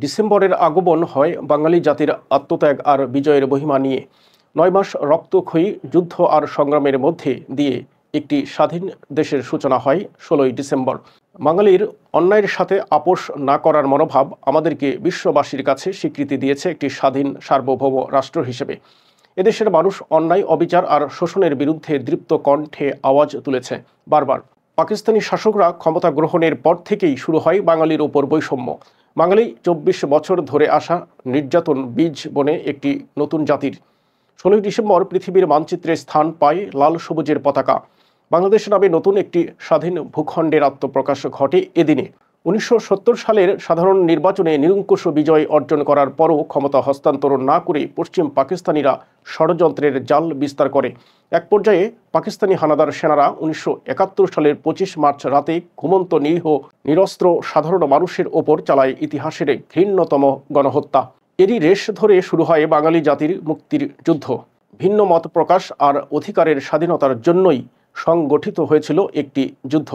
ডিসেম্বরের আগমন হয় বাঙালি জাতির আত্মত্যাগ আর বিজয়ের মহিমা নিয়ে। ৯ মাস রক্তক্ষয়ী যুদ্ধ আর সংগ্রামের মধ্যে দিয়ে একটি স্বাধীন দেশের সূচনা হয় ১৬ই ডিসেম্বর। বাঙালির অন্যায়ের সাথে আপোষ না করার মনোভাব আমাদেরকে বিশ্ববাসীর কাছে স্বীকৃতি দিয়েছে একটি স্বাধীন সার্বভৌম রাষ্ট্র হিসেবে। এদেশের মানুষ অন্যায়, অবিচার আর শোষণের বিরুদ্ধে দৃপ্ত কণ্ঠে আওয়াজ তুলেছে বারবার। পাকিস্তানি শাসকরা ক্ষমতা গ্রহণের পর থেকেই শুরু হয় বাঙালির ওপর বৈষম্য। বাঙালি ২৪ বছর ধরে আসা নির্যাতন বীজ বনে একটি নতুন জাতির। ১৬ই ডিসেম্বর পৃথিবীর মানচিত্রে স্থান পায় লাল সবুজের পতাকা। বাংলাদেশ নামে নতুন একটি স্বাধীন ভূখণ্ডের আত্মপ্রকাশ ঘটে এদিনে। ১৯৭০ সালের সাধারণ নির্বাচনে নিরঙ্কুশ বিজয় অর্জন করার পরও ক্ষমতা হস্তান্তর না করে পশ্চিম পাকিস্তানিরা ষড়যন্ত্রের জাল বিস্তার করে। এক পর্যায়ে পাকিস্তানি হানাদার সেনারা ১৯৭১ সালের ২৫ মার্চ রাতে ঘুমন্ত নিরীহ নিরস্ত্র সাধারণ মানুষের ওপর চালায় ইতিহাসের ঘৃণ্যতম গণহত্যা। এরই রেশ ধরে শুরু হয় বাঙালি জাতির মুক্তির যুদ্ধ। ভিন্ন মত প্রকাশ আর অধিকারের স্বাধীনতার জন্যই সংগঠিত হয়েছিল একটি যুদ্ধ।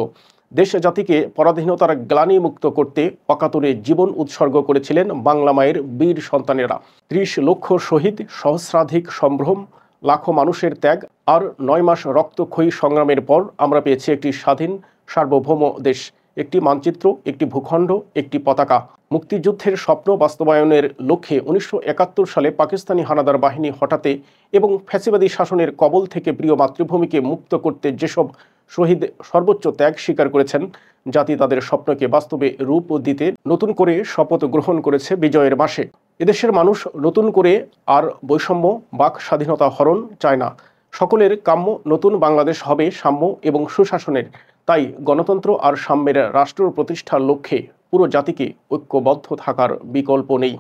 দেশ জাতিকে পরাধীনতার গ্লানি মুক্ত করতে অকাতরে জীবন উৎসর্গ করেছিলেন বাংলা মায়ের বীর সন্তানেরা। ৩০ লক্ষ শহীদ, সহস্রাধিক সম্ভ্রম, লাখো মানুষের ত্যাগ আর ৯ মাস রক্তক্ষয়ী সংগ্রামের পর আমরা পেয়েছি একটি স্বাধীন সার্বভৌম দেশ, একটি মানচিত্র, একটি ভূখণ্ড, একটি পতাকা। মুক্তিযুদ্ধের স্বপ্ন বাস্তবায়নের লক্ষ্যে ১৯৭১ সালে পাকিস্তানি হানাদার বাহিনী হটাতে এবং ফ্যাসিবাদী শাসনের কবল থেকে প্রিয় মাতৃভূমিকে মুক্ত করতে যেসব শহীদ সর্বোচ্চ ত্যাগ স্বীকার করেছেন, জাতি তাদের স্বপ্নকে বাস্তবে রূপ দিতে নতুন করে শপথ গ্রহণ করেছে বিজয়ের মাসে। এদেশের মানুষ নতুন করে আর বৈষম্য, বাক স্বাধীনতা হরণ চায় না। সকলের কাম্য নতুন বাংলাদেশ হবে সাম্য এবং সুশাসনের। তাই গণতন্ত্র আর সাম্যের রাষ্ট্র প্রতিষ্ঠার লক্ষ্যে পুরো জাতিকে ঐক্যবদ্ধ থাকার বিকল্প নেই।